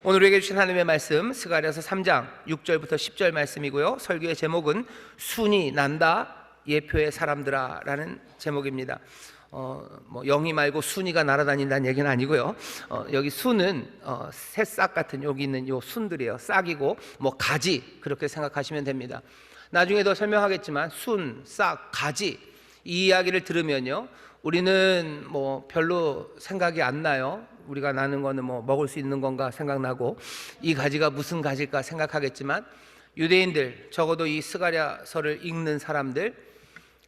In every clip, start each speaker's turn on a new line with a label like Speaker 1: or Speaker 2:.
Speaker 1: 오늘 우리에게 주신 하나님의 말씀 스가랴서 3장 6절부터 10절 말씀이고요. 설교의 제목은 순이 난다 예표의 사람들아 라는 제목입니다. 영이 말고 순이가 날아다닌다는 얘기는 아니고요. 여기 순은 새싹 같은 여기 있는 요 순들이에요. 싹이고 가지 그렇게 생각하시면 됩니다. 나중에 더 설명하겠지만 순, 싹, 가지 이 이야기를 들으면요, 우리는 별로 생각이 안 나요. 우리가 나는 거는 먹을 수 있는 건가 생각나고, 이 가지가 무슨 가지일까 생각하겠지만, 유대인들, 적어도 이 스가랴서를 읽는 사람들,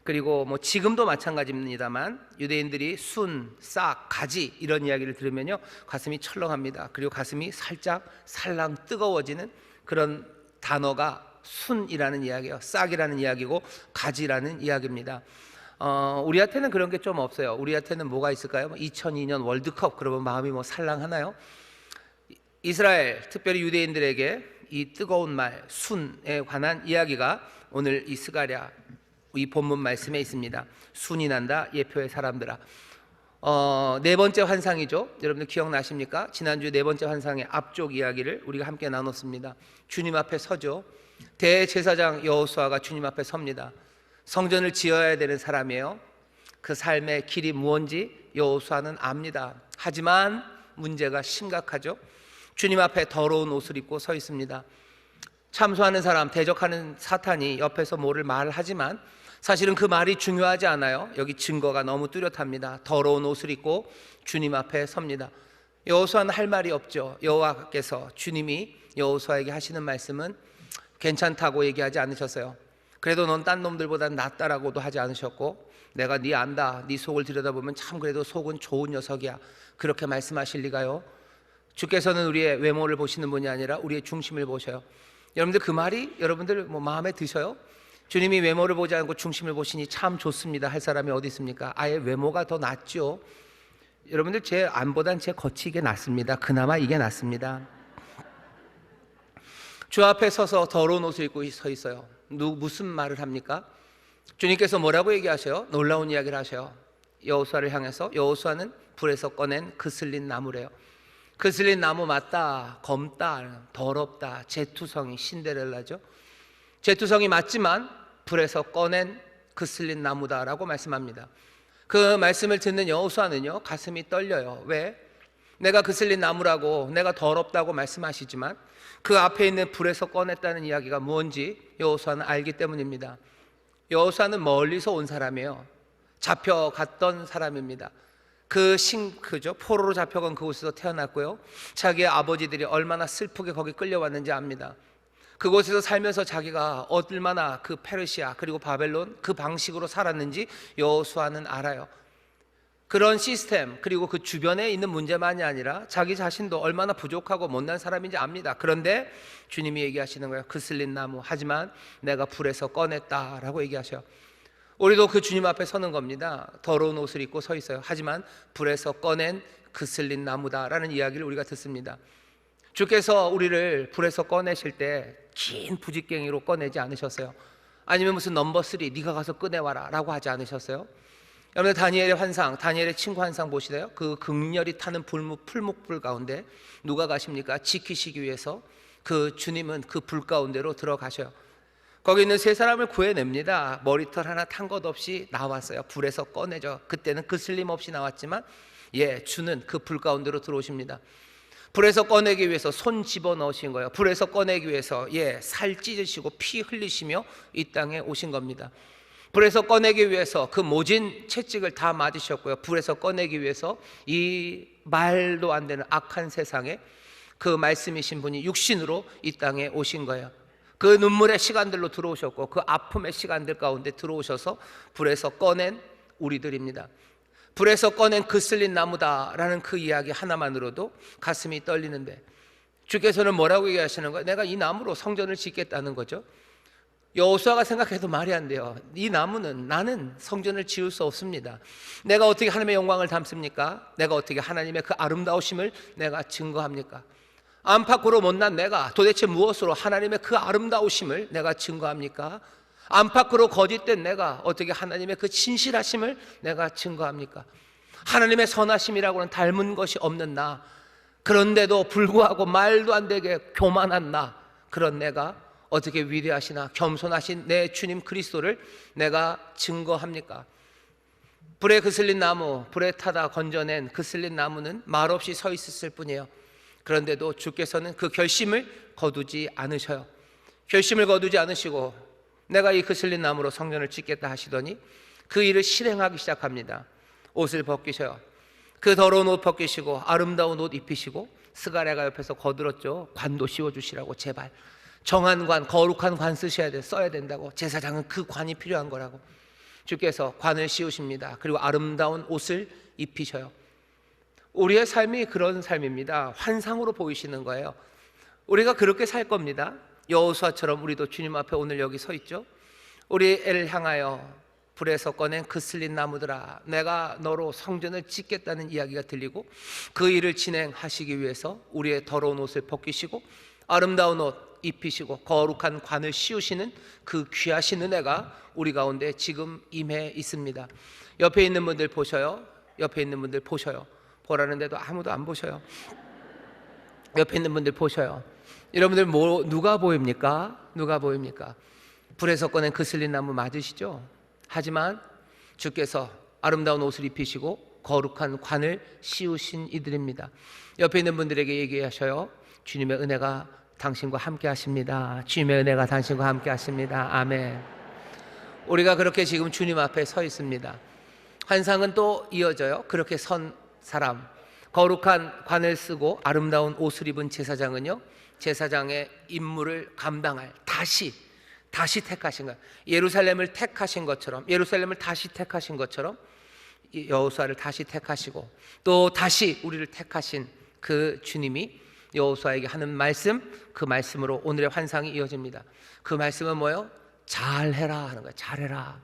Speaker 1: 그리고 지금도 마찬가지입니다만 유대인들이 순, 싹, 가지 이런 이야기를 들으면요 가슴이 철렁합니다. 그리고 가슴이 살짝 살랑 뜨거워지는 그런 단어가 순이라는 이야기예요. 싹이라는 이야기고 가지라는 이야기입니다. 우리한테는 그런 게 좀 없어요. 우리한테는 뭐가 있을까요? 2002년 월드컵 그러면 마음이 살랑하나요? 이스라엘, 특별히 유대인들에게 이 뜨거운 말 순에 관한 이야기가 오늘 이 스가랴 이 본문 말씀에 있습니다. 순이 난다 예표의 사람들아. 네 번째 환상이죠. 여러분들 기억나십니까? 지난주 네 번째 환상의 앞쪽 이야기를 우리가 함께 나눴습니다. 주님 앞에 서죠. 대제사장 여호수아가 주님 앞에 섭니다. 성전을 지어야 되는 사람이에요. 그 삶의 길이 무언지 여호수아는 압니다. 하지만 문제가 심각하죠. 주님 앞에 더러운 옷을 입고 서 있습니다. 참소하는 사람, 대적하는 사탄이 옆에서 뭐를 말하지만 사실은 그 말이 중요하지 않아요. 여기 증거가 너무 뚜렷합니다. 더러운 옷을 입고 주님 앞에 섭니다. 여호수아는 할 말이 없죠. 여호와께서, 주님이 여호수아에게 하시는 말씀은 괜찮다고 얘기하지 않으셨어요. 그래도 넌 딴 놈들보다 낫다라고도 하지 않으셨고, 내가 네 안다, 네 속을 들여다보면 참 그래도 속은 좋은 녀석이야, 그렇게 말씀하실 리가요? 주께서는 우리의 외모를 보시는 분이 아니라 우리의 중심을 보셔요. 여러분들 그 말이 여러분들 마음에 드셔요? 주님이 외모를 보지 않고 중심을 보시니 참 좋습니다 할 사람이 어디 있습니까? 아예 외모가 더 낫죠. 여러분들 제 안보단 제 겉이 이게 낫습니다. 그나마 이게 낫습니다. 주 앞에 서서 더러운 옷을 입고 서 있어요. 무슨 말을 합니까? 주님께서 뭐라고 얘기하셔요? 놀라운 이야기를 하셔요. 여호수아를 향해서, 여호수아는 불에서 꺼낸 그슬린 나무래요. 그슬린 나무 맞다, 검다, 더럽다, 제투성이 신데렐라죠. 제투성이 맞지만 불에서 꺼낸 그슬린 나무다라고 말씀합니다. 그 말씀을 듣는 여호수아는요 가슴이 떨려요. 왜? 내가 그슬린 나무라고, 내가 더럽다고 말씀하시지만 그 앞에 있는 불에서 꺼냈다는 이야기가 뭔지 여호수아는 알기 때문입니다. 여호수아는 멀리서 온 사람이에요. 잡혀갔던 사람입니다. 그죠? 포로로 잡혀간 그곳에서 태어났고요, 자기의 아버지들이 얼마나 슬프게 거기 끌려왔는지 압니다. 그곳에서 살면서 자기가 얼마나 그 페르시아 그리고 바벨론 그 방식으로 살았는지 여호수아는 알아요. 그런 시스템 그리고 그 주변에 있는 문제만이 아니라 자기 자신도 얼마나 부족하고 못난 사람인지 압니다. 그런데 주님이 얘기하시는 거예요. 그슬린 나무, 하지만 내가 불에서 꺼냈다라고 얘기하셔요. 우리도 그 주님 앞에 서는 겁니다. 더러운 옷을 입고 서 있어요. 하지만 불에서 꺼낸 그슬린 나무다라는 이야기를 우리가 듣습니다. 주께서 우리를 불에서 꺼내실 때 긴 부직갱이로 꺼내지 않으셨어요. 아니면 무슨 넘버 3 네가 가서 꺼내와라 라고 하지 않으셨어요. 여러분, 다니엘의 환상, 다니엘의 친구 환상 보시나요? 그 극렬히 타는 풀목불 가운데 누가 가십니까? 지키시기 위해서 그 주님은 그 불 가운데로 들어가셔요. 거기 있는 세 사람을 구해냅니다. 머리털 하나 탄 것 없이 나왔어요. 불에서 꺼내죠. 그때는 그슬림 없이 나왔지만 주는 그 불 가운데로 들어오십니다. 불에서 꺼내기 위해서 손 집어넣으신 거예요. 불에서 꺼내기 위해서 살 찢으시고 피 흘리시며 이 땅에 오신 겁니다. 불에서 꺼내기 위해서 그 모진 채찍을 다 맞으셨고요. 불에서 꺼내기 위해서 이 말도 안 되는 악한 세상에 그 말씀이신 분이 육신으로 이 땅에 오신 거예요. 그 눈물의 시간들로 들어오셨고 그 아픔의 시간들 가운데 들어오셔서 불에서 꺼낸 우리들입니다. 불에서 꺼낸 그슬린 나무다라는 그 이야기 하나만으로도 가슴이 떨리는데, 주께서는 뭐라고 얘기하시는 거예요? 내가 이 나무로 성전을 짓겠다는 거죠. 여호수아가 생각해도 말이 안 돼요. 이 나무는, 나는 성전을 지을 수 없습니다. 내가 어떻게 하나님의 영광을 담습니까? 내가 어떻게 하나님의 그 아름다우심을 내가 증거합니까? 안팎으로 못난 내가 도대체 무엇으로 하나님의 그 아름다우심을 내가 증거합니까? 안팎으로 거짓된 내가 어떻게 하나님의 그 진실하심을 내가 증거합니까? 하나님의 선하심이라고는 닮은 것이 없는 나, 그런데도 불구하고 말도 안 되게 교만한 나, 그런 내가 어떻게 위대하시나 겸손하신 내 주님 그리스도를 내가 증거합니까? 불에 그슬린 나무, 불에 타다 건져낸 그슬린 나무는 말없이 서 있었을 뿐이에요. 그런데도 주께서는 그 결심을 거두지 않으셔요. 결심을 거두지 않으시고 내가 이 그슬린 나무로 성전을 짓겠다 하시더니 그 일을 실행하기 시작합니다. 옷을 벗기셔요. 그 더러운 옷 벗기시고 아름다운 옷 입히시고, 스가랴가 옆에서 거들었죠. 관도 씌워주시라고. 제발 정한 관, 거룩한 관 써야 된다고. 제사장은 그 관이 필요한 거라고. 주께서 관을 씌우십니다. 그리고 아름다운 옷을 입히셔요. 우리의 삶이 그런 삶입니다. 환상으로 보이시는 거예요. 우리가 그렇게 살 겁니다. 여호수아처럼 우리도 주님 앞에 오늘 여기 서 있죠. 우리를 향하여 불에서 꺼낸 그슬린 나무들아, 내가 너로 성전을 짓겠다는 이야기가 들리고, 그 일을 진행하시기 위해서 우리의 더러운 옷을 벗기시고 아름다운 옷 입히시고 거룩한 관을 씌우시는 그 귀하신 은혜가 우리 가운데 지금 임해 있습니다. 옆에 있는 분들 보셔요. 옆에 있는 분들 보셔요. 보라는데도 아무도 안 보셔요. 옆에 있는 분들 보셔요. 여러분들 누가 보입니까? 누가 보입니까? 불에서 꺼낸 그슬린 나무 맞으시죠? 하지만 주께서 아름다운 옷을 입히시고 거룩한 관을 씌우신 이들입니다. 옆에 있는 분들에게 얘기하셔요. 주님의 은혜가 당신과 함께 하십니다. 주님의 은혜가 당신과 함께 하십니다. 아멘. 우리가 그렇게 지금 주님 앞에 서 있습니다. 환상은 또 이어져요. 그렇게 선 사람, 거룩한 관을 쓰고 아름다운 옷을 입은 제사장은요, 제사장의 임무를 감당할 다시 택하신 거예요. 예루살렘을 택하신 것처럼, 예루살렘을 다시 택하신 것처럼 여호수아를 다시 택하시고 또 다시 우리를 택하신 그 주님이 여호수아에게 하는 말씀, 그 말씀으로 오늘의 환상이 이어집니다. 그 말씀은 뭐예요? 잘해라 하는 거예요. 잘해라.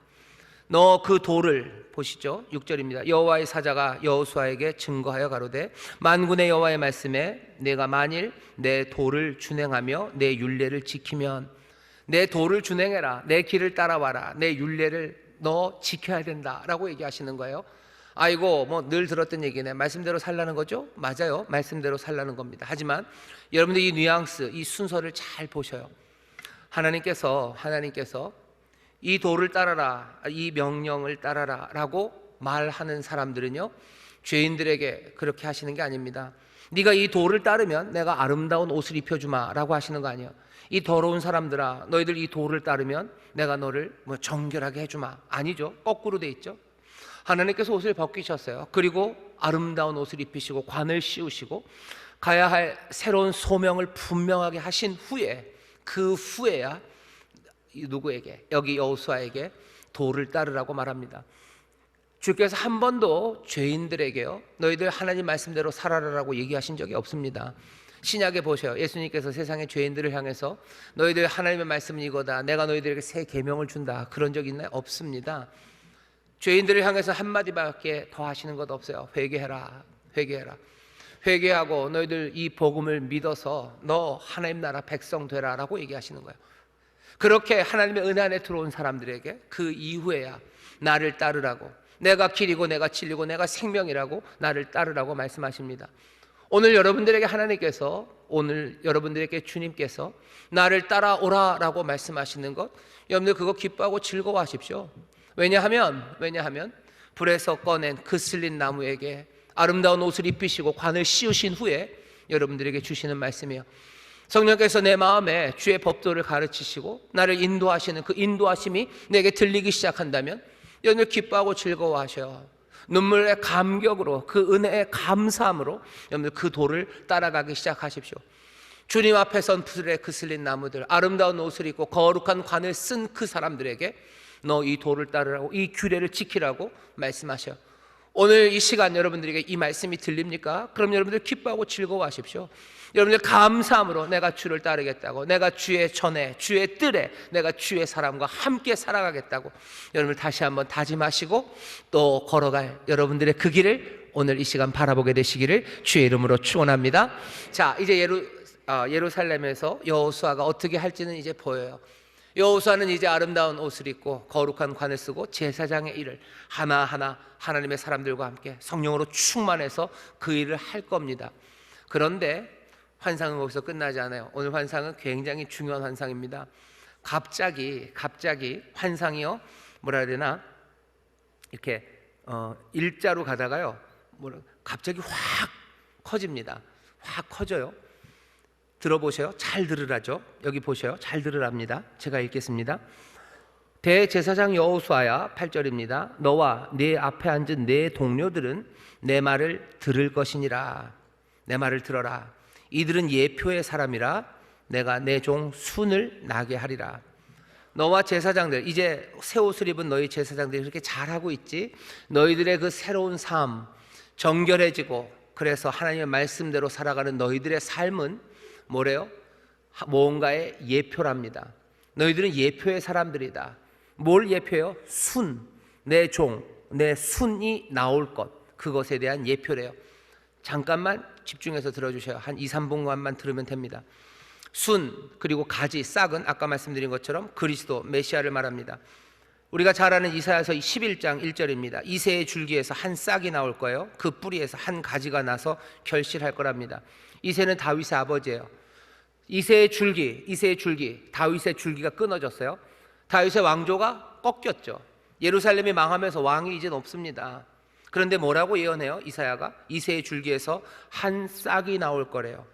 Speaker 1: 너 그 돌을 보시죠. 6절입니다. 여호와의 사자가 여호수아에게 증거하여 가로되, 만군의 여호와의 말씀에 내가 만일 내 도를 준행하며 내 율례를 지키면, 내 도를 준행해라, 내 길을 따라와라, 내 율례를 너 지켜야 된다라고 얘기하시는 거예요. 아이고, 뭐 늘 들었던 얘기네. 말씀대로 살라는 거죠? 맞아요. 말씀대로 살라는 겁니다. 하지만 여러분들 이 뉘앙스, 이 순서를 잘 보셔요. 하나님께서 이 도를 따라라, 이 명령을 따라라 라고 말하는 사람들은요, 죄인들에게 그렇게 하시는 게 아닙니다. 네가 이 도를 따르면 내가 아름다운 옷을 입혀주마 라고 하시는 거 아니에요. 이 더러운 사람들아, 너희들 이 도를 따르면 내가 너를 뭐 정결하게 해주마. 아니죠. 거꾸로 돼 있죠. 하나님께서 옷을 벗기셨어요. 그리고 아름다운 옷을 입히시고 관을 씌우시고 가야 할 새로운 소명을 분명하게 하신 후에, 그 후에야 누구에게? 여기 여호수아에게 도를 따르라고 말합니다. 주께서 한 번도 죄인들에게요, 너희들 하나님 말씀대로 살아라라고 얘기하신 적이 없습니다. 신약에 보셔요. 예수님께서 세상의 죄인들을 향해서 너희들 하나님의 말씀은 이거다, 내가 너희들에게 새 계명을 준다, 그런 적 있나요? 없습니다. 죄인들을 향해서 한마디밖에 더 하시는 것 없어요. 회개해라, 회개해라. 회개하고 너희들 이 복음을 믿어서 너 하나님 나라 백성 되라 라고 얘기하시는 거예요. 그렇게 하나님의 은혜 안에 들어온 사람들에게 그 이후에야 나를 따르라고, 내가 길이고 내가 진리고 내가 생명이라고 나를 따르라고 말씀하십니다. 오늘 여러분들에게 하나님께서, 오늘 여러분들에게 주님께서 나를 따라오라 라고 말씀하시는 것, 여러분들 그거 기뻐하고 즐거워하십시오. 왜냐하면 불에서 꺼낸 그슬린 나무에게 아름다운 옷을 입히시고 관을 씌우신 후에 여러분들에게 주시는 말씀이에요. 성령께서 내 마음에 주의 법도를 가르치시고 나를 인도하시는 그 인도하심이 내게 들리기 시작한다면 여러분들 기뻐하고 즐거워하셔요. 눈물의 감격으로, 그 은혜의 감사함으로 여러분들 그 도를 따라가기 시작하십시오. 주님 앞에 선 불에 그슬린 나무들, 아름다운 옷을 입고 거룩한 관을 쓴 그 사람들에게 너 이 도를 따르라고, 이 규례를 지키라고 말씀하셔요. 오늘 이 시간 여러분들에게 이 말씀이 들립니까? 그럼 여러분들 기뻐하고 즐거워하십시오. 여러분들 감사함으로 내가 주를 따르겠다고, 내가 주의 전에, 주의 뜰에 내가 주의 사람과 함께 살아가겠다고 여러분들 다시 한번 다짐하시고 또 걸어갈 여러분들의 그 길을 오늘 이 시간 바라보게 되시기를 주의 이름으로 축원합니다. 자, 이제 예루살렘에서 여호수아가 어떻게 할지는 이제 보여요. 여호수아는 이제 아름다운 옷을 입고 거룩한 관을 쓰고 제사장의 일을 하나하나 하나님의 사람들과 함께 성령으로 충만해서 그 일을 할 겁니다. 그런데 환상은 거기서 끝나지 않아요. 오늘 환상은 굉장히 중요한 환상입니다. 갑자기 환상이요, 뭐라 해야 되나, 이렇게 일자로 가다가요, 갑자기 확 커집니다. 확 커져요. 들어보세요. 잘 들으라죠. 여기 보세요. 잘 들으랍니다. 제가 읽겠습니다. 대제사장 여호수아야, 8절입니다. 너와 네 앞에 앉은 네 동료들은 내 말을 들을 것이니라. 내 말을 들어라. 이들은 예표의 사람이라 내가 내 종 순을 나게 하리라. 너와 제사장들, 이제 새 옷을 입은 너희 제사장들이 그렇게 잘하고 있지? 너희들의 그 새로운 삶, 정결해지고 그래서 하나님의 말씀대로 살아가는 너희들의 삶은 뭐래요? 뭔가의 예표랍니다. 너희들은 예표의 사람들이다. 뭘 예표해요? 순, 내 종, 내 순이 나올 것, 그것에 대한 예표래요. 잠깐만 집중해서 들어주셔요. 한 2, 3분간만 들으면 됩니다. 순, 그리고 가지, 싹은 아까 말씀드린 것처럼 그리스도, 메시아를 말합니다. 우리가 잘 아는 이사야서 11장 1절입니다. 이새의 줄기에서 한 싹이 나올 거예요. 그 뿌리에서 한 가지가 나서 결실할 거랍니다. 이새는 다윗의 아버지예요. 이새의 줄기, 다윗의 줄기가 끊어졌어요. 다윗의 왕조가 꺾였죠. 예루살렘이 망하면서 왕이 이젠 없습니다. 그런데 뭐라고 예언해요? 이사야가 이새의 줄기에서 한 싹이 나올 거래요.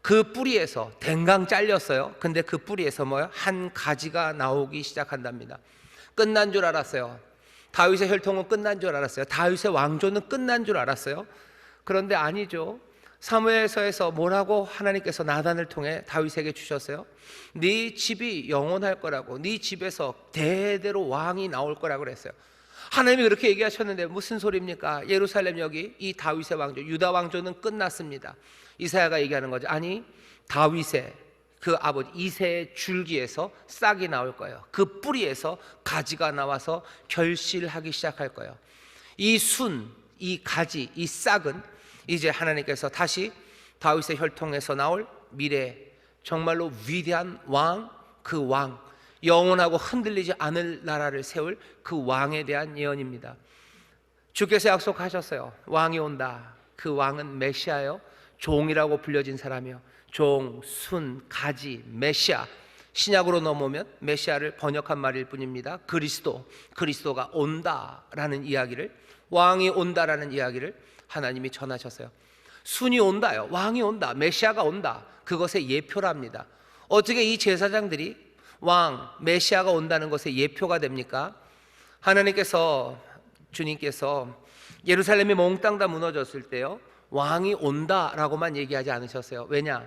Speaker 1: 그 뿌리에서, 댕강 잘렸어요. 근데 그 뿌리에서 뭐예요? 한 가지가 나오기 시작한답니다. 끝난 줄 알았어요. 다윗의 혈통은 끝난 줄 알았어요. 다윗의 왕조는 끝난 줄 알았어요. 그런데 아니죠. 사무엘서에서 뭐라고 하나님께서 나단을 통해 다윗에게 주셨어요? 네 집이 영원할 거라고, 네 집에서 대대로 왕이 나올 거라고 그랬어요. 하나님이 그렇게 얘기하셨는데 무슨 소리입니까? 예루살렘 여기 이 다윗의 왕조, 유다 왕조는 끝났습니다. 이사야가 얘기하는 거죠. 아니, 다윗의 그 아버지 이새의 줄기에서 싹이 나올 거예요. 그 뿌리에서 가지가 나와서 결실하기 시작할 거예요. 이 순, 이 가지, 이 싹은 이제 하나님께서 다시 다윗의 혈통에서 나올 미래 정말로 위대한 왕, 그 왕, 영원하고 흔들리지 않을 나라를 세울 그 왕에 대한 예언입니다. 주께서 약속하셨어요. 왕이 온다. 그 왕은 메시아요, 종이라고 불려진 사람이요. 종, 순, 가지, 메시아. 신약으로 넘어오면 메시아를 번역한 말일 뿐입니다. 그리스도가 온다라는 이야기를, 왕이 온다라는 이야기를 하나님이 전하셨어요. 순이 온다요, 왕이 온다, 메시아가 온다. 그것의 예표랍니다. 어떻게 이 제사장들이 왕, 메시아가 온다는 것의 예표가 됩니까? 하나님께서, 주님께서 예루살렘이 몽땅 다 무너졌을 때요, 왕이 온다라고만 얘기하지 않으셨어요. 왜냐?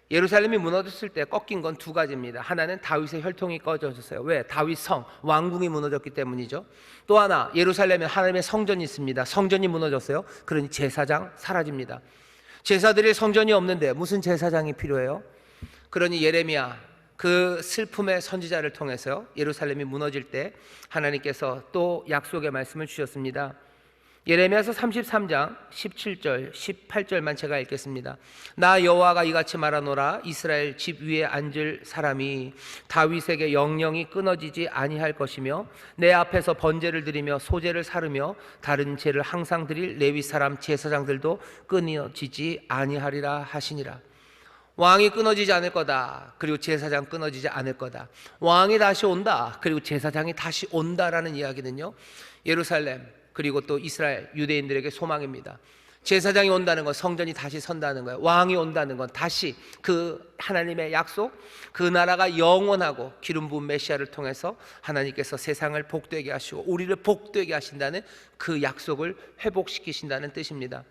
Speaker 1: 예루살렘이 무너졌을 때 꺾인 건 두 가지입니다. 하나는 다윗의 혈통이 꺼졌어요. 왜? 다윗 성, 왕궁이 무너졌기 때문이죠. 또 하나, 예루살렘에 하나님의 성전이 있습니다. 성전이 무너졌어요. 그러니 제사장 사라집니다. 제사들이 성전이 없는데 무슨 제사장이 필요해요? 그러니 예레미야, 그 슬픔의 선지자를 통해서요, 예루살렘이 무너질 때 하나님께서 또 약속의 말씀을 주셨습니다. 예레미야서 33장 17절 18절만 제가 읽겠습니다. 나 여호와가 이같이 말하노라. 이스라엘 집 위에 앉을 사람이 다윗에게 영영이 끊어지지 아니할 것이며 내 앞에서 번제를 드리며 소제를 사르며 다른 제를 항상 드릴 레위 사람 제사장들도 끊어지지 아니하리라 하시니라. 왕이 끊어지지 않을 거다. 그리고 제사장 끊어지지 않을 거다. 왕이 다시 온다. 그리고 제사장이 다시 온다라는 이야기는요, 예루살렘 그리고 또 이스라엘 유대인들에게 소망입니다. 제사장이 온다는 건 성전이 다시 선다는 거예요. 왕이 온다는 건 다시 그 하나님의 약속, 그 나라가 영원하고 기름 부은 메시아를 통해서 하나님께서 세상을 복되게 하시고 우리를 복되게 하신다는 그 약속을 회복시키신다는 뜻입니다.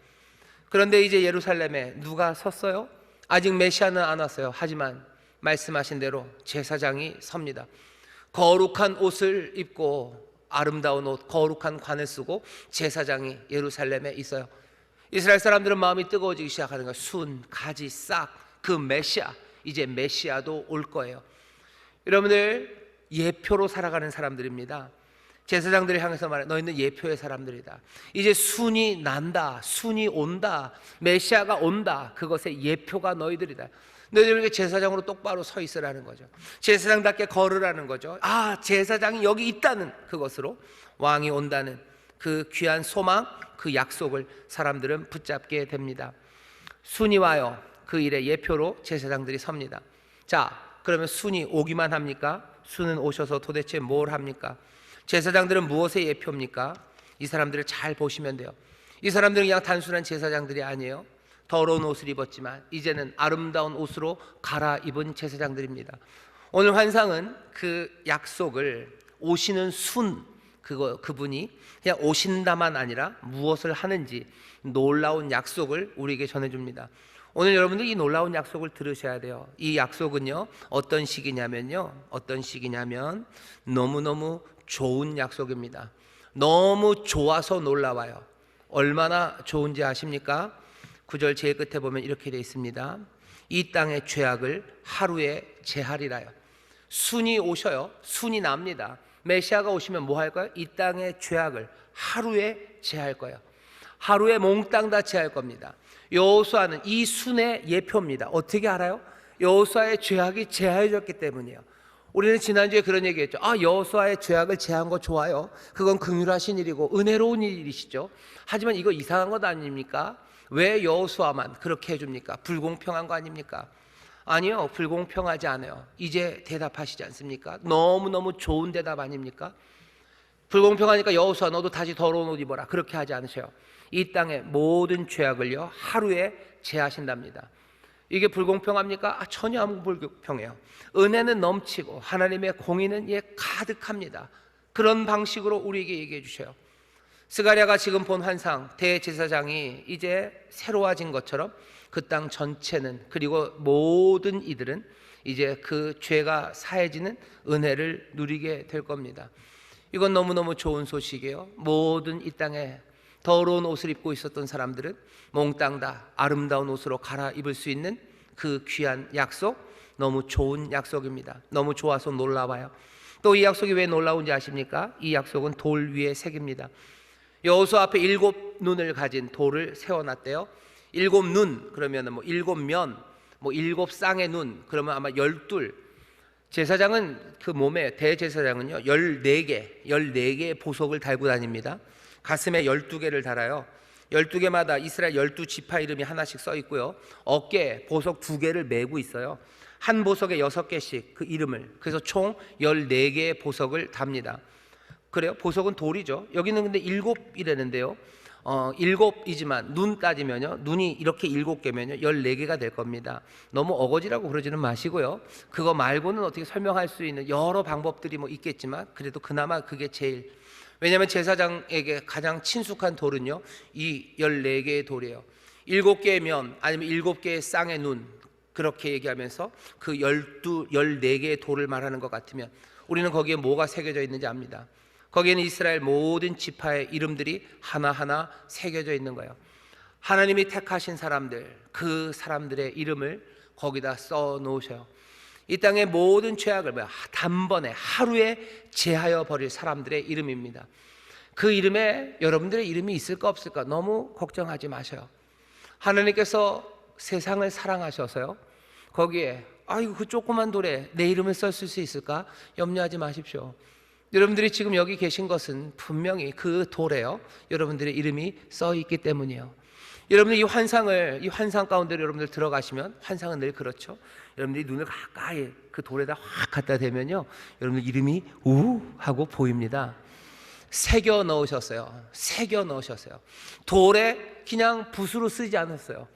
Speaker 1: 그런데 이제 예루살렘에 누가 섰어요? 아직 메시아는 안 왔어요. 하지만 말씀하신 대로 제사장이 섭니다. 거룩한 옷을 입고 아름다운 옷, 거룩한 관을 쓰고 제사장이 예루살렘에 있어요. 이스라엘 사람들은 마음이 뜨거워지기 시작하는 거예요. 순, 가지, 싹, 그 메시아, 이제 메시아도 올 거예요. 여러분들 예표로 살아가는 사람들입니다. 제사장들을 향해서 말해, 너희는 예표의 사람들이다. 이제 순이 난다, 순이 온다, 메시아가 온다. 그것의 예표가 너희들이다. 너희들에게 제사장으로 똑바로 서 있으라는 거죠. 제사장답게 걸으라는 거죠. 아, 제사장이 여기 있다는 그것으로 왕이 온다는 그 귀한 소망, 그 약속을 사람들은 붙잡게 됩니다. 순이 와요. 그 일의 예표로 제사장들이 섭니다. 자, 그러면 순이 오기만 합니까? 순은 오셔서 도대체 뭘 합니까? 제사장들은 무엇의 예표입니까? 이 사람들을 잘 보시면 돼요. 이 사람들은 그냥 단순한 제사장들이 아니에요. 더러운 옷을 입었지만 이제는 아름다운 옷으로 갈아입은 제사장들입니다. 오늘 환상은 그 약속을 오시는 그분이 그냥 오신다만 아니라 무엇을 하는지 놀라운 약속을 우리에게 전해줍니다. 오늘 여러분들 이 놀라운 약속을 들으셔야 돼요. 이 약속은요, 어떤 시기냐면 너무너무 좋은 약속입니다. 너무 좋아서 놀라워요. 얼마나 좋은지 아십니까? 9절 제일 끝에 보면 이렇게 되어 있습니다. 이 땅의 죄악을 하루에 제하리라요. 순이 오셔요. 순이 납니다. 메시아가 오시면 뭐 할까요? 이 땅의 죄악을 하루에 제할 거예요. 하루에 몽땅 다 제할 겁니다. 여호수아는 이 순의 예표입니다. 어떻게 알아요? 여호수아의 죄악이 제하여졌기 때문이에요. 우리는 지난주에 그런 얘기했죠. 여호수아의 죄악을 제한 거 좋아요. 그건 긍휼하신 일이고 은혜로운 일이시죠. 하지만 이거 이상한 것 아닙니까? 왜 여호수아만 그렇게 해줍니까? 불공평한 거 아닙니까? 아니요, 불공평하지 않아요. 이제 대답하시지 않습니까? 너무너무 좋은 대답 아닙니까? 불공평하니까 여호수아 너도 다시 더러운 옷 입어라, 그렇게 하지 않으셔요. 이 땅의 모든 죄악을요 하루에 제하신답니다. 이게 불공평합니까? 전혀 안 불공평해요. 은혜는 넘치고 하나님의 공의는 가득합니다. 그런 방식으로 우리에게 얘기해 주셔요. 스가랴가 지금 본 환상, 대제사장이 이제 새로워진 것처럼 그 땅 전체는, 그리고 모든 이들은 이제 그 죄가 사해지는 은혜를 누리게 될 겁니다. 이건 너무너무 좋은 소식이에요. 모든 이 땅에 더러운 옷을 입고 있었던 사람들은 몽땅 다 아름다운 옷으로 갈아입을 수 있는 그 귀한 약속, 너무 좋은 약속입니다. 너무 좋아서 놀라워요. 또 이 약속이 왜 놀라운지 아십니까? 이 약속은 돌 위에 새깁니다. 여호수아 앞에 7눈을 가진 돌을 세워놨대요. 7눈 그러면 7면, 7쌍의 눈 그러면 아마 12. 제사장은 그 몸에, 대제사장은요 14개의 보석을 달고 다닙니다. 가슴에 12개를 달아요. 12개마다 이스라엘 12지파 이름이 하나씩 써 있고요. 어깨에 보석 2개를 메고 있어요. 한 보석에 6개씩 그 이름을, 그래서 총 14개의 보석을 답니다. 그래요? 보석은 돌이죠. 여기는 근데 7이라는데요. 7이지만 눈 따지면요, 눈이 이렇게 7개면요 14개가 될 겁니다. 너무 어거지라고 그러지는 마시고요. 그거 말고는 어떻게 설명할 수 있는 여러 방법들이 있겠지만 그래도 그나마 그게 제일, 왜냐하면 제사장에게 가장 친숙한 돌은요 이 14개의 돌이에요. 7개의 면 아니면 7개의 쌍의 눈, 그렇게 얘기하면서 그 14개의 돌을 말하는 것 같으면 우리는 거기에 뭐가 새겨져 있는지 압니다. 거기에는 이스라엘 모든 지파의 이름들이 하나하나 새겨져 있는 거예요. 하나님이 택하신 사람들, 그 사람들의 이름을 거기다 써 놓으셔요. 이 땅의 모든 죄악을 단번에 하루에 제하여 버릴 사람들의 이름입니다. 그 이름에 여러분들의 이름이 있을까 없을까 너무 걱정하지 마셔요. 하나님께서 세상을 사랑하셔서요 거기에 그 조그만 돌에 내 이름을 썼을 수 있을까 염려하지 마십시오. 여러분들이 지금 여기 계신 것은 분명히 그 돌에요 여러분들의 이름이 써 있기 때문이에요. 여러분들 이 환상 가운데로 여러분들 들어가시면, 환상은 늘 그렇죠. 여러분들이 눈을 가까이 그 돌에다 확 갖다 대면요 여러분들 이름이 우 하고 보입니다. 새겨 넣으셨어요. 돌에 그냥 붓으로 쓰지 않았어요.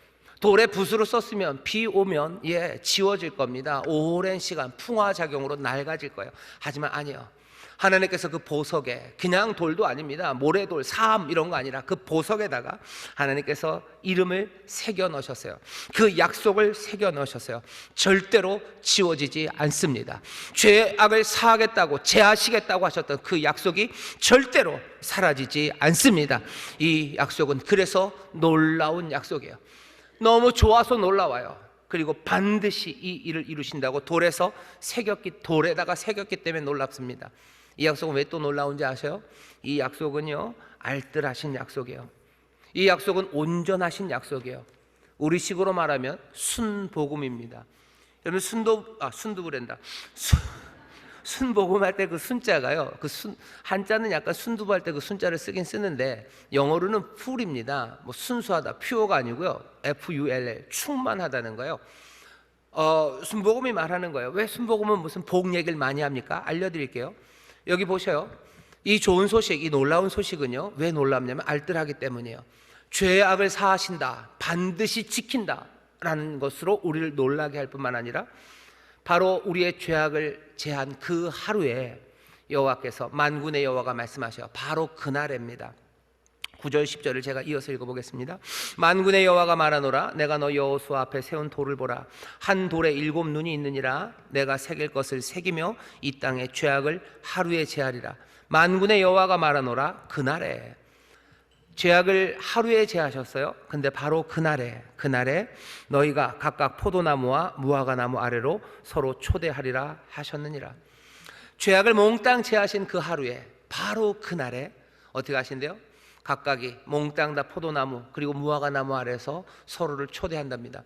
Speaker 1: 돌에 붓으로 썼으면 비 오면 지워질 겁니다. 오랜 시간 풍화작용으로 낡아질 거예요. 하지만 아니에요. 하나님께서 그 보석에, 그냥 돌도 아닙니다. 모래돌, 삼 이런 거 아니라 그 보석에다가 하나님께서 이름을 새겨 넣으셨어요. 그 약속을 새겨 넣으셨어요. 절대로 지워지지 않습니다. 죄악을 사하겠다고, 제하시겠다고 하셨던 그 약속이 절대로 사라지지 않습니다. 이 약속은 그래서 놀라운 약속이에요. 너무 좋아서 놀라워요. 그리고 반드시 이 일을 이루신다고 돌에다가 새겼기 때문에 놀랍습니다. 이 약속은 왜 또 놀라운지 아세요? 이 약속은요 알뜰하신 약속이에요. 이 약속은 온전하신 약속이에요. 우리식으로 말하면 순복음입니다. 여러분 순두부란다. 순복음할 때 그 순자가요, 한자는 약간 순두부할 때 그 순자를 쓰긴 쓰는데 영어로는 full입니다. 뭐 순수하다, pure가 아니고요, full, 충만하다는 거예요. 순복음이 말하는 거예요. 왜 순복음은 무슨 복 얘기를 많이 합니까? 알려드릴게요. 여기 보셔요. 이 좋은 소식, 이 놀라운 소식은요, 왜 놀랍냐면 알뜰하기 때문이에요. 죄악을 사하신다, 반드시 지킨다 라는 것으로 우리를 놀라게 할 뿐만 아니라 바로 우리의 죄악을 제한 그 하루에 여호와께서, 만군의 여호와가 말씀하셔요. 바로 그날입니다. 9절 10절을 제가 이어서 읽어보겠습니다. 만군의 여호와가 말하노라. 내가 너 여호수아 앞에 세운 돌을 보라. 한 돌에 7 눈이 있느니라. 내가 새길 것을 새기며 이 땅의 죄악을 하루에 제하리라. 만군의 여호와가 말하노라. 그날에 죄악을 하루에 제하셨어요. 근데 바로 그날에 너희가 각각 포도나무와 무화과나무 아래로 서로 초대하리라 하셨느니라. 죄악을 몽땅 제하신 그 하루에, 바로 그날에 어떻게 하신대요? 각각이 몽땅 다 포도나무 그리고 무화과나무 아래에서 서로를 초대한답니다.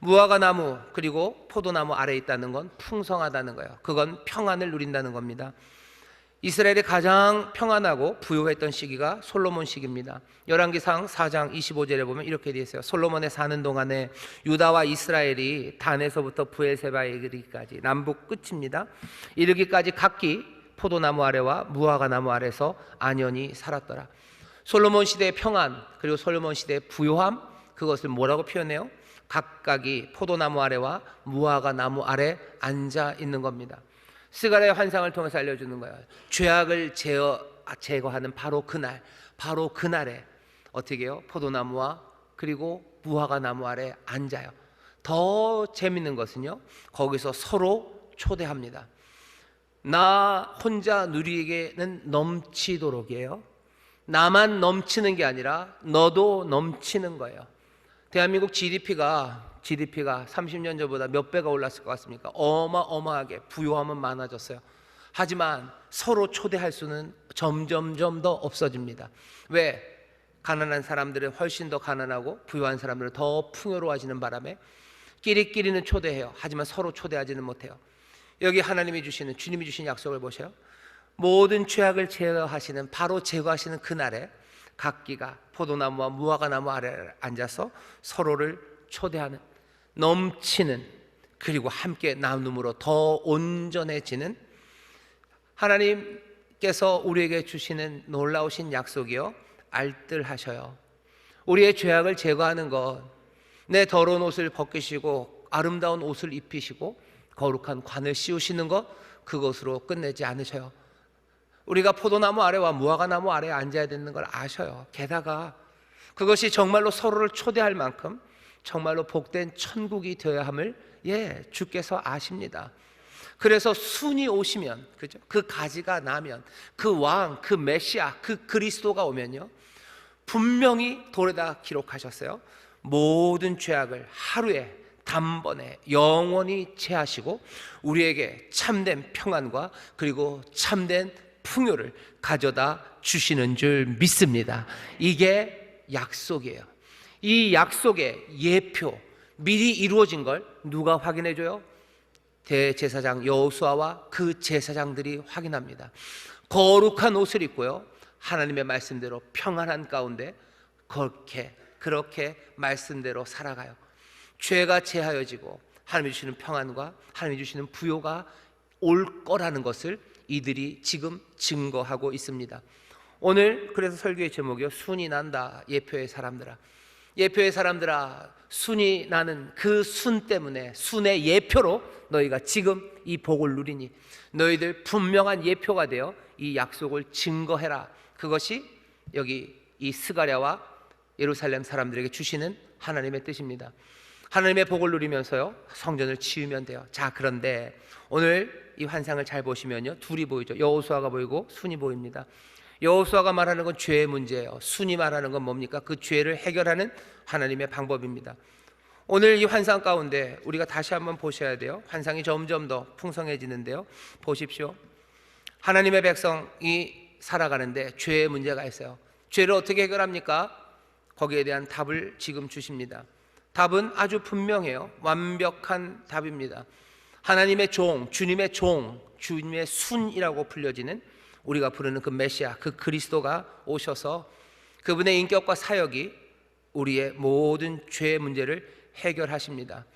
Speaker 1: 무화과나무 그리고 포도나무 아래에 있다는 건 풍성하다는 거예요. 그건 평안을 누린다는 겁니다. 이스라엘이 가장 평안하고 부유했던 시기가 솔로몬 시기입니다. 열왕기상 4장 25절에 보면 이렇게 되어 있어요. 솔로몬의 사는 동안에 유다와 이스라엘이 단에서부터 브엘세바에 이르기까지, 남북 끝입니다, 이르기까지 각기 포도나무 아래와 무화과나무 아래에서 안연히 살았더라. 솔로몬 시대의 평안 그리고 솔로몬 시대의 부요함, 그것을 뭐라고 표현해요? 각각이 포도나무 아래와 무화과나무 아래 앉아 있는 겁니다. 스가랴의 환상을 통해서 알려주는 거예요. 죄악을 제거하는 바로 그날, 바로 그날에 어떻게 해요? 포도나무와 그리고 무화과나무 아래 앉아요. 더 재밌는 것은요, 거기서 서로 초대합니다. 나 혼자 누리기에는 넘치도록이에요. 나만 넘치는 게 아니라 너도 넘치는 거예요. 대한민국 GDP가 30년 전보다 몇 배가 올랐을 것 같습니까? 어마어마하게 부유함은 많아졌어요. 하지만 서로 초대할 수는 점점점 더 없어집니다. 왜? 가난한 사람들은 훨씬 더 가난하고 부유한 사람들은 더 풍요로워지는 바람에 끼리끼리는 초대해요. 하지만 서로 초대하지는 못해요. 여기 하나님이 주시는, 주님이 주신 약속을 보세요. 모든 죄악을 제거하시는, 바로 제거하시는 그날에 각기가 포도나무와 무화과나무 아래에 앉아서 서로를 초대하는, 넘치는, 그리고 함께 나눔으로 더 온전해지는, 하나님께서 우리에게 주시는 놀라우신 약속이요, 알뜰하셔요. 우리의 죄악을 제거하는 것, 내 더러운 옷을 벗기시고 아름다운 옷을 입히시고 거룩한 관을 씌우시는 것, 그것으로 끝내지 않으셔요. 우리가 포도나무 아래와 무화과나무 아래에 앉아야 되는 걸 아셔요. 게다가 그것이 정말로 서로를 초대할 만큼 정말로 복된 천국이 되어야 함을 주께서 아십니다. 그래서 순이 오시면, 그죠? 그 가지가 나면, 그 왕, 그 메시아, 그 그리스도가 오면요, 분명히 돌에다 기록하셨어요. 모든 죄악을 하루에 단번에 영원히 제하시고 우리에게 참된 평안과 그리고 참된 풍요를 가져다 주시는 줄 믿습니다. 이게 약속이에요. 이 약속의 예표, 미리 이루어진 걸 누가 확인해 줘요? 대제사장 여호수아와 그 제사장들이 확인합니다. 거룩한 옷을 입고요, 하나님의 말씀대로 평안한 가운데 그렇게 말씀대로 살아가요. 죄가 제하여지고 하나님이 주시는 평안과 하나님이 주시는 부요가 올 거라는 것을 이들이 지금 증거하고 있습니다. 오늘 그래서 설교의 제목이요, 순이 난다. 예표의 사람들아, 예표의 사람들아, 순이 나는 그 순 때문에, 순의 예표로 너희가 지금 이 복을 누리니 너희들 분명한 예표가 되어 이 약속을 증거해라. 그것이 여기 이 스가랴와 예루살렘 사람들에게 주시는 하나님의 뜻입니다. 하나님의 복을 누리면서요, 성전을 지으면 돼요. 자, 그런데 오늘 이 환상을 잘 보시면요, 둘이 보이죠. 여호수아가 보이고 순이 보입니다. 여호수아가 말하는 건 죄의 문제예요. 순이 말하는 건 뭡니까? 그 죄를 해결하는 하나님의 방법입니다. 오늘 이 환상 가운데 우리가 다시 한번 보셔야 돼요. 환상이 점점 더 풍성해지는데요, 보십시오. 하나님의 백성이 살아가는데 죄의 문제가 있어요. 죄를 어떻게 해결합니까? 거기에 대한 답을 지금 주십니다. 답은 아주 분명해요. 완벽한 답입니다. 하나님의 종, 주님의 종, 주님의 순이라고 불려지는 우리가 부르는 그 메시아, 그 그리스도가 오셔서 그분의 인격과 사역이 우리의 모든 죄의 문제를 해결하십니다.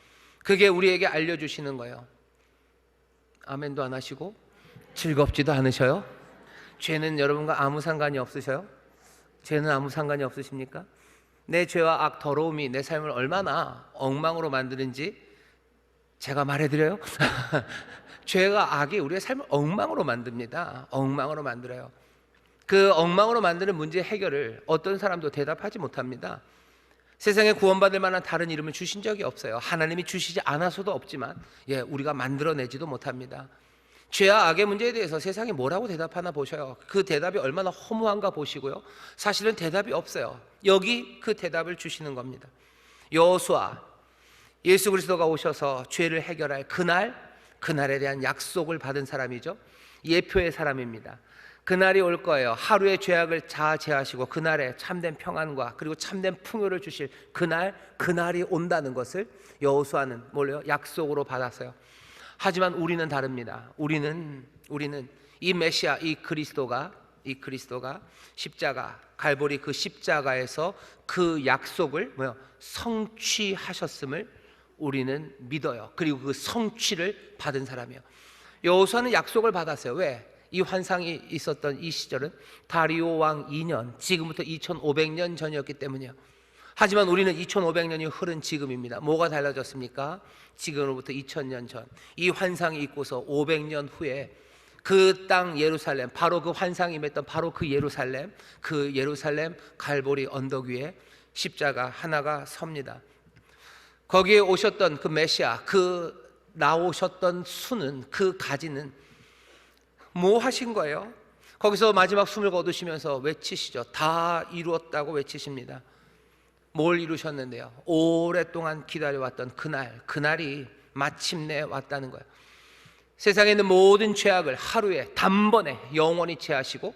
Speaker 1: 그게 우리에게 알려주시는 거예요. 아멘도 안 하시고 즐겁지도 않으셔요? 죄는 여러분과 아무 상관이 없으셔요? 죄는 아무 상관이 없으십니까? 내 죄와 악, 더러움이 내 삶을 얼마나 엉망으로 만드는지 제가 말해드려요? 죄가 악이 우리의 삶을 엉망으로 만듭니다. 엉망으로 만들어요. 그 엉망으로 만드는 문제 해결을 어떤 사람도 대답하지 못합니다. 세상에 구원받을 만한 다른 이름을 주신 적이 없어요. 하나님이 주시지 않아서도 없지만 우리가 만들어내지도 못합니다. 죄와 악의 문제에 대해서 세상이 뭐라고 대답하나 보셔요. 그 대답이 얼마나 허무한가 보시고요. 사실은 대답이 없어요. 여기 그 대답을 주시는 겁니다. 여호수아, 예수 그리스도가 오셔서 죄를 해결할 그날에 대한 약속을 받은 사람이죠. 예표의 사람입니다. 그날이 올 거예요. 하루의 죄악을 다 제하시고 그날에 참된 평안과 그리고 참된 풍요를 주실 그날이 온다는 것을 여호수아는 뭘요? 약속으로 받았어요. 하지만 우리는 다릅니다. 우리는 이 메시아, 이 그리스도가 십자가, 갈보리 그 십자가에서 그 약속을 성취하셨음을 우리는 믿어요. 그리고 그 성취를 받은 사람이에요. 여호수아는 약속을 받았어요. 왜? 이 환상이 있었던 이 시절은 다리오 왕 2년, 지금부터 2500년 전이었기 때문이에요. 하지만 우리는 2500년이 흐른 지금입니다. 뭐가 달라졌습니까? 지금으로부터 2000년 전, 이 환상이 있고서 500년 후에 그 땅 예루살렘, 바로 그 환상이 임했던 바로 그 예루살렘 갈보리 언덕 위에 십자가 하나가 섭니다. 거기에 오셨던 그 메시아, 그 나오셨던 수는, 그 가지는 뭐 하신 거예요? 거기서 마지막 숨을 거두시면서 외치시죠. 다 이루었다고 외치십니다. 뭘 이루셨는데요? 오랫동안 기다려왔던 그날이 마침내 왔다는 거예요. 세상에 있는 모든 죄악을 하루에 단번에 영원히 제하시고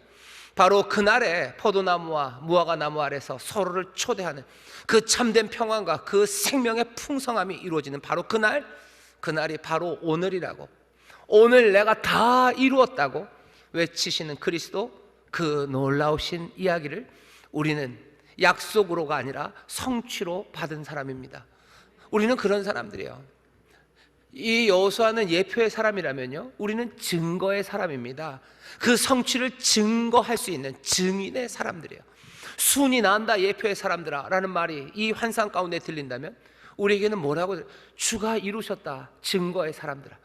Speaker 1: 바로 그날에 포도나무와 무화과 나무 아래서 서로를 초대하는 그 참된 평안과 그 생명의 풍성함이 이루어지는 바로 그날이 바로 오늘이라고, 오늘 내가 다 이루었다고 외치시는 그리스도, 그 놀라우신 이야기를 우리는 약속으로가 아니라 성취로 받은 사람입니다. 우리는 그런 사람들이에요. 이 여호수아는 예표의 사람이라면요, 우리는 증거의 사람입니다. 그 성취를 증거할 수 있는 증인의 사람들이에요. 순이 난다 예표의 사람들아 라는 말이 이 환상 가운데 들린다면 우리에게는 뭐라고? 주가 이루셨다 증거의 사람들아.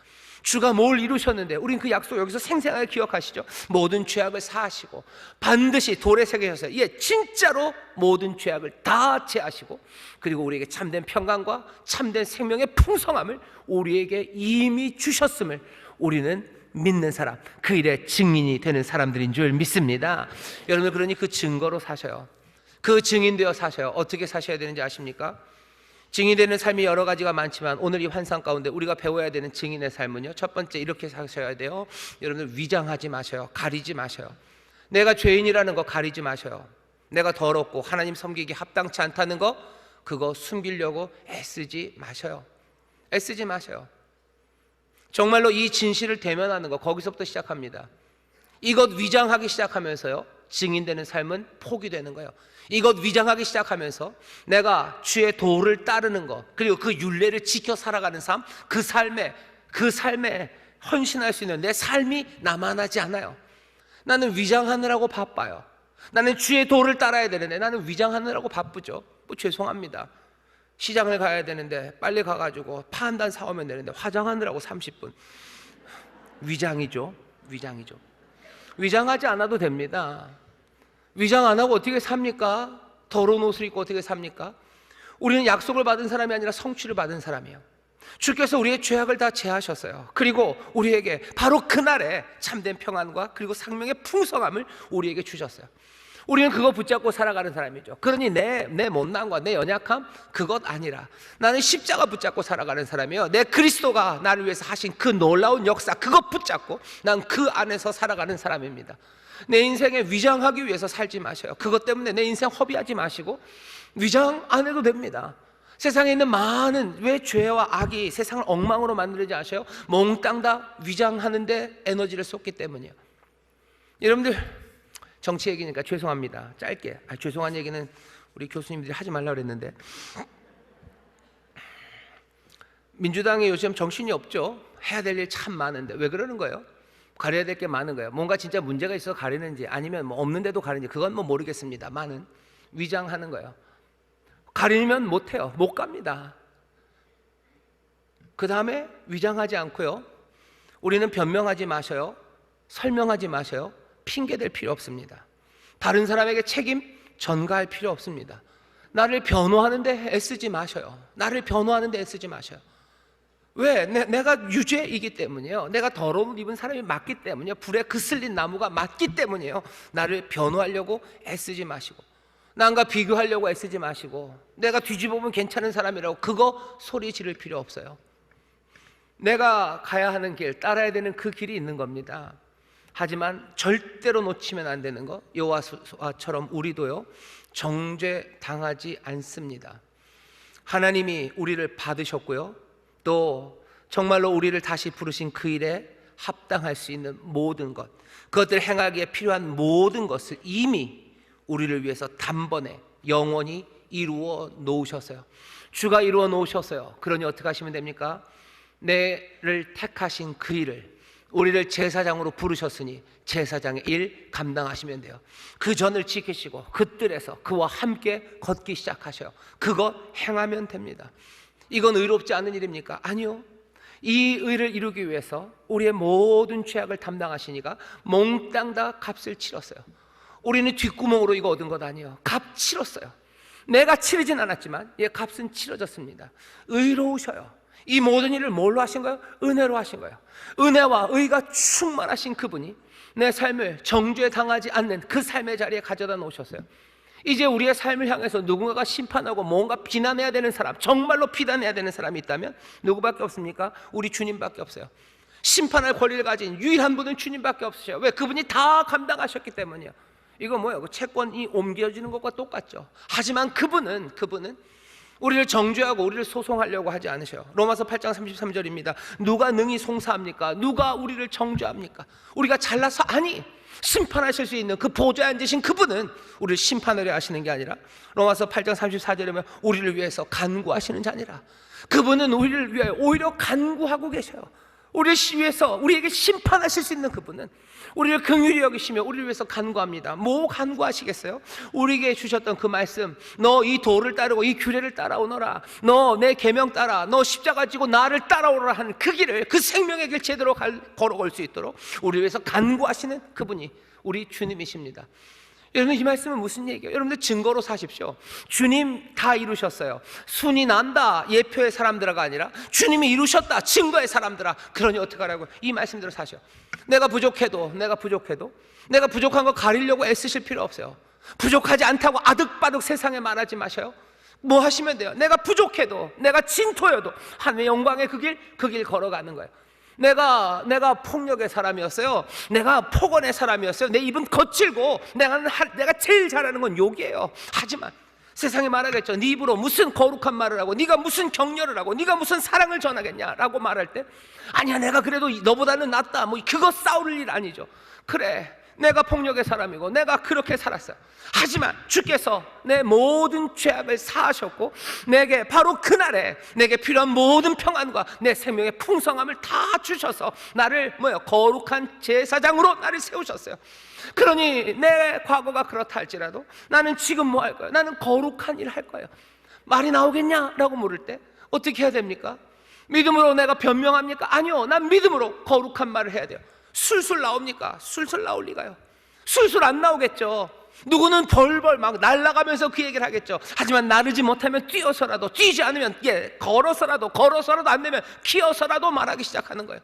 Speaker 1: 주가 뭘 이루셨는데 우리는 그 약속 여기서 생생하게 기억하시죠? 모든 죄악을 사하시고 반드시 돌에 새기셨어요. 진짜로 모든 죄악을 다 제하시고 그리고 우리에게 참된 평강과 참된 생명의 풍성함을 우리에게 이미 주셨음을 우리는 믿는 사람, 그 일의 증인이 되는 사람들인 줄 믿습니다. 여러분, 그러니 그 증거로 사셔요. 그 증인되어 사셔요. 어떻게 사셔야 되는지 아십니까? 증인되는 삶이 여러 가지가 많지만 오늘 이 환상 가운데 우리가 배워야 되는 증인의 삶은요, 첫 번째 이렇게 사셔야 돼요. 여러분들 위장하지 마셔요. 가리지 마셔요. 내가 죄인이라는 거 가리지 마셔요. 내가 더럽고 하나님 섬기기 합당치 않다는 거, 그거 숨기려고 애쓰지 마셔요. 애쓰지 마셔요. 정말로 이 진실을 대면하는 거, 거기서부터 시작합니다. 이것 위장하기 시작하면서요, 증인되는 삶은 포기되는 거예요. 이것 위장하기 시작하면서 내가 주의 도를 따르는 것, 그리고 그 율례를 지켜 살아가는 삶, 그 삶에 헌신할 수 있는 내 삶이 나만하지 않아요. 나는 위장하느라고 바빠요. 나는 주의 도를 따라야 되는데 나는 위장하느라고 바쁘죠. 죄송합니다. 시장을 가야 되는데 빨리 가가지고 파 한 단 사오면 되는데 화장하느라고 30분. 위장이죠. 위장하지 않아도 됩니다. 위장 안 하고 어떻게 삽니까? 더러운 옷을 입고 어떻게 삽니까? 우리는 약속을 받은 사람이 아니라 성취를 받은 사람이에요. 주께서 우리의 죄악을 다 제하셨어요. 그리고 우리에게 바로 그날에 참된 평안과 그리고 생명의 풍성함을 우리에게 주셨어요. 우리는 그거 붙잡고 살아가는 사람이죠. 그러니 내 못난과 내 연약함, 그것 아니라 나는 십자가 붙잡고 살아가는 사람이에요. 내 그리스도가 나를 위해서 하신 그 놀라운 역사, 그것 붙잡고 난 그 안에서 살아가는 사람입니다. 내 인생에 위장하기 위해서 살지 마셔요. 그것 때문에 내 인생 허비하지 마시고 위장 안 해도 됩니다. 세상에 있는 많은, 왜 죄와 악이 세상을 엉망으로 만들지 아세요? 몽땅 다 위장하는데 에너지를 쏟기 때문이에요. 여러분들, 정치 얘기니까 죄송합니다. 짧게. 죄송한 얘기는 우리 교수님들이 하지 말라고 그랬는데, 민주당이 요즘 정신이 없죠. 해야 될 일 참 많은데 왜 그러는 거예요? 가려야 될 게 많은 거예요. 뭔가 진짜 문제가 있어서 가리는지 아니면 뭐 없는데도 가리는지 그건 뭐 모르겠습니다만은 위장하는 거예요. 가리면 못해요. 못 갑니다. 그 다음에 위장하지 않고요, 우리는 변명하지 마셔요, 설명하지 마셔요, 핑계댈 필요 없습니다. 다른 사람에게 책임 전가할 필요 없습니다. 나를 변호하는데 애쓰지 마셔요. 나를 변호하는데 애쓰지 마셔요. 왜? 내가 유죄이기 때문이에요. 내가 더러운 입은 사람이 맞기 때문이에요. 불에 그슬린 나무가 맞기 때문이에요. 나를 변호하려고 애쓰지 마시고, 남과 비교하려고 애쓰지 마시고, 내가 뒤집어보면 괜찮은 사람이라고 그거 소리 지를 필요 없어요. 내가 가야 하는 길, 따라야 되는 그 길이 있는 겁니다. 하지만 절대로 놓치면 안 되는 거, 여호와처럼 우리도요, 정죄당하지 않습니다. 하나님이 우리를 받으셨고요, 또 정말로 우리를 다시 부르신 그 일에 합당할 수 있는 모든 것, 그것들을 행하기에 필요한 모든 것을 이미 우리를 위해서 단번에 영원히 이루어 놓으셨어요. 주가 이루어 놓으셨어요. 그러니 어떻게 하시면 됩니까? 내를 택하신 그 일을, 우리를 제사장으로 부르셨으니 제사장의 일 감당하시면 돼요. 그 전을 지키시고 그 뜰에서 그와 함께 걷기 시작하셔요. 그거 행하면 됩니다. 이건 의롭지 않은 일입니까? 아니요. 이 의를 이루기 위해서 우리의 모든 죄악을 담당하시니까 몽땅 다 값을 치렀어요. 우리는 뒷구멍으로 이거 얻은 것 아니에요. 값 치렀어요. 내가 치르진 않았지만 값은 치러졌습니다. 의로우셔요. 이 모든 일을 뭘로 하신 거예요? 은혜로 하신 거예요. 은혜와 의가 충만하신 그분이 내 삶을 정죄 당하지 않는 그 삶의 자리에 가져다 놓으셨어요. 이제 우리의 삶을 향해서 누군가가 심판하고 뭔가 비난해야 되는 사람, 정말로 비난해야 되는 사람이 있다면 누구밖에 없습니까? 우리 주님밖에 없어요. 심판할 권리를 가진 유일한 분은 주님밖에 없으셔요. 왜? 그분이 다 감당하셨기 때문이에요. 이거 뭐예요? 그 채권이 옮겨지는 것과 똑같죠. 하지만 그분은 우리를 정죄하고 우리를 소송하려고 하지 않으셔요. 로마서 8장 33절입니다. 누가 능히 송사합니까? 누가 우리를 정죄합니까? 우리가 잘나서 아니, 심판하실 수 있는 그 보좌에 앉으신 그분은 우리를 심판하려 하시는 게 아니라, 로마서 8장 34절에 보면 우리를 위해서 간구하시는 자니라. 그분은 우리를 위해 오히려 간구하고 계셔요. 우리를 위해서, 우리에게 심판하실 수 있는 그분은 우리를 긍휼히 여기시며 우리를 위해서 간구합니다. 뭐 간구하시겠어요? 우리에게 주셨던 그 말씀, 너 이 도를 따르고 이 규례를 따라오너라, 너 내 계명 따라, 너 십자가 지고 나를 따라오너라 하는 그 길을, 그 생명의 길 제대로 걸어갈 수 있도록 우리를 위해서 간구하시는 그분이 우리 주님이십니다. 여러분, 이 말씀은 무슨 얘기예요? 여러분들 증거로 사십시오. 주님 다 이루셨어요. 순이 난다 예표의 사람들아가 아니라 주님이 이루셨다 증거의 사람들아. 그러니 어떡하라고? 이 말씀대로 사셔. 내가 부족한 거 가리려고 애쓰실 필요 없어요. 부족하지 않다고 아득바득 세상에 말하지 마셔요. 뭐 하시면 돼요? 내가 부족해도, 내가 진토여도 하나님의 영광의 그 길 걸어가는 거예요. 내가 폭력의 사람이었어요. 내가 폭언의 사람이었어요. 내 입은 거칠고 내가 제일 잘하는 건 욕이에요. 하지만 세상에 말하겠죠. 네 입으로 무슨 거룩한 말을 하고, 네가 무슨 격려를 하고, 네가 무슨 사랑을 전하겠냐라고 말할 때, 아니야, 내가 그래도 너보다는 낫다, 뭐 그거 싸울 일 아니죠. 그래, 내가 폭력의 사람이고 내가 그렇게 살았어요. 하지만 주께서 내 모든 죄악을 사하셨고 내게 바로 그날에 내게 필요한 모든 평안과 내 생명의 풍성함을 다 주셔서 나를 거룩한 제사장으로 나를 세우셨어요. 그러니 내 과거가 그렇다 할지라도 나는 지금 뭐 할 거예요? 나는 거룩한 일 할 거예요. 말이 나오겠냐라고 물을 때 어떻게 해야 됩니까? 믿음으로 내가 변명합니까? 아니요, 난 믿음으로 거룩한 말을 해야 돼요. 술술 나옵니까? 술술 나올 리가요. 술술 안 나오겠죠. 누구는 벌벌 막 날아가면서 그 얘기를 하겠죠. 하지만 나르지 못하면 뛰어서라도, 뛰지 않으면 걸어서라도 안 되면 기어서라도 말하기 시작하는 거예요.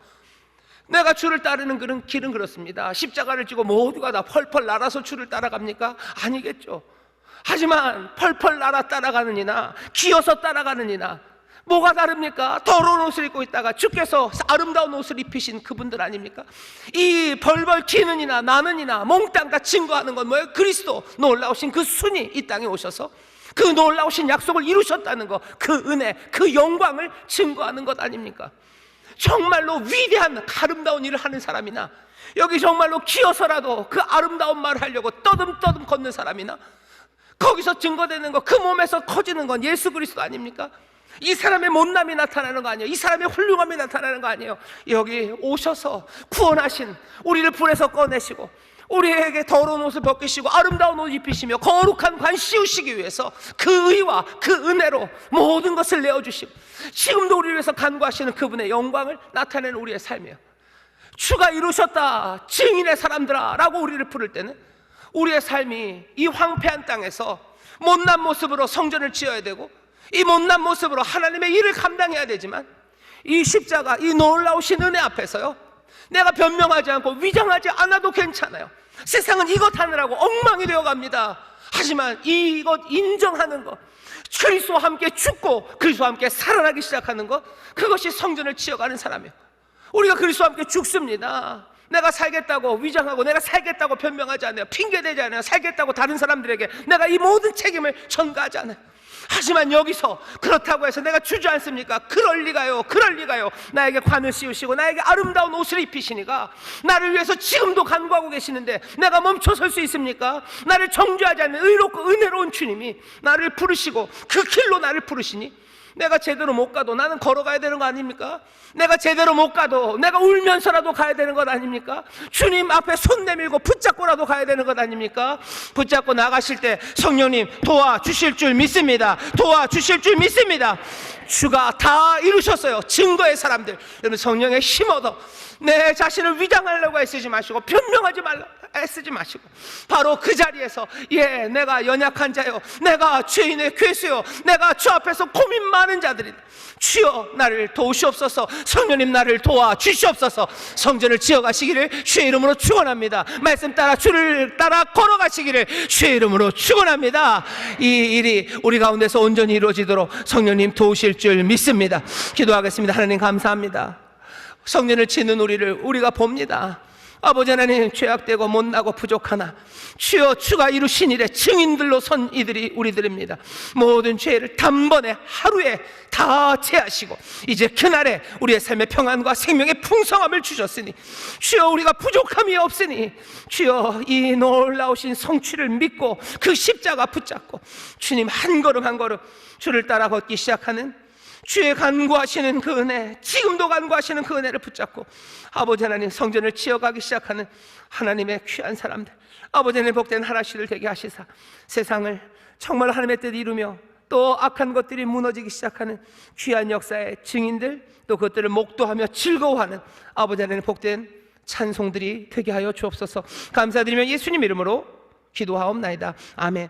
Speaker 1: 내가 주를 따르는 길은 그렇습니다. 십자가를 지고 모두가 다 펄펄 날아서 주를 따라갑니까? 아니겠죠. 하지만 펄펄 날아 따라가는 이나 기어서 따라가는 이나 뭐가 다릅니까? 더러운 옷을 입고 있다가 주께서 아름다운 옷을 입히신 그분들 아닙니까? 이 벌벌 튀는 이나 나는 이나 몽땅 다 증거하는 건 뭐예요? 그리스도 놀라우신 그 순이 이 땅에 오셔서 그 놀라우신 약속을 이루셨다는 것, 그 은혜, 그 영광을 증거하는 것 아닙니까? 정말로 위대한 아름다운 일을 하는 사람이나, 여기 정말로 기어서라도 그 아름다운 말을 하려고 떠듬떠듬 걷는 사람이나, 거기서 증거되는 것, 그 몸에서 커지는 건 예수 그리스도 아닙니까? 이 사람의 못남이 나타나는 거 아니에요? 이 사람의 훌륭함이 나타나는 거 아니에요? 여기 오셔서 구원하신, 우리를 불에서 꺼내시고 우리에게 더러운 옷을 벗기시고 아름다운 옷 입히시며 거룩한 관 씌우시기 위해서 그 의와 그 은혜로 모든 것을 내어주시고 지금도 우리를 위해서 간구하시는 그분의 영광을 나타내는 우리의 삶이에요. 주가 이루셨다 증인의 사람들아 라고 우리를 부를 때는 우리의 삶이 이 황폐한 땅에서 못난 모습으로 성전을 지어야 되고 이 못난 모습으로 하나님의 일을 감당해야 되지만, 이 십자가, 이 놀라우신 은혜 앞에서요, 내가 변명하지 않고 위장하지 않아도 괜찮아요. 세상은 이것 하느라고 엉망이 되어갑니다. 하지만 이것 인정하는 것, 그리스도와 함께 죽고 그리스도와 함께 살아나기 시작하는 것, 그것이 성전을 지어가는 사람이에요. 우리가 그리스도와 함께 죽습니다. 내가 살겠다고 위장하고 내가 살겠다고 변명하지 않아요. 핑계대지 않아요. 살겠다고 다른 사람들에게 내가 이 모든 책임을 전가하지 않아요. 하지만 여기서 그렇다고 해서 내가 주지 않습니까? 그럴 리가요, 그럴 리가요. 나에게 관을 씌우시고 나에게 아름다운 옷을 입히시니까 나를 위해서 지금도 간구하고 계시는데 내가 멈춰설 수 있습니까? 나를 정죄하지 않는 의롭고 은혜로운 주님이 나를 부르시고 그 길로 나를 부르시니 내가 제대로 못 가도 나는 걸어가야 되는 거 아닙니까? 내가 제대로 못 가도 내가 울면서라도 가야 되는 것 아닙니까? 주님 앞에 손 내밀고 붙잡고라도 가야 되는 것 아닙니까? 붙잡고 나가실 때 성령님 도와주실 줄 믿습니다. 도와주실 줄 믿습니다. 주가 다 이루셨어요. 증거의 사람들, 여러분 성령의 힘 얻어 내 자신을 위장하려고 애쓰지 마시고 변명하지 말라 애쓰지 마시고 바로 그 자리에서 내가 연약한 자요, 내가 죄인의 괴수요, 내가 주 앞에서 고민 많은 자들이다. 주여 나를 도우시옵소서. 성령님 나를 도와주시옵소서. 성전을 지어가시기를 주의 이름으로 축원합니다. 말씀 따라 주를 따라 걸어가시기를 주의 이름으로 축원합니다. 이 일이 우리 가운데서 온전히 이루어지도록 성령님 도우실 줄 믿습니다. 기도하겠습니다. 하나님 감사합니다. 성전을 짓는 우리가 봅니다. 아버지 하나님, 죄악되고 못나고 부족하나 주여 주가 이루신 일에 증인들로 선 이들이 우리들입니다. 모든 죄를 단번에 하루에 다 제하시고 이제 그날에 우리의 삶의 평안과 생명의 풍성함을 주셨으니 주여 우리가 부족함이 없으니 주여 이 놀라우신 성취를 믿고 그 십자가 붙잡고 주님 한 걸음 한 걸음 주를 따라 걷기 시작하는 주의 간구하시는 그 은혜, 지금도 간구하시는 그 은혜를 붙잡고 아버지 하나님 성전을 지어가기 시작하는 하나님의 귀한 사람들, 아버지 하나님 복된 하나씨를 되게 하시사 세상을 정말 하나님의 뜻 이루며 또 악한 것들이 무너지기 시작하는 귀한 역사의 증인들, 또 그것들을 목도하며 즐거워하는 아버지 하나님 복된 찬송들이 되게 하여 주옵소서. 감사드리며 예수님 이름으로 기도하옵나이다. 아멘.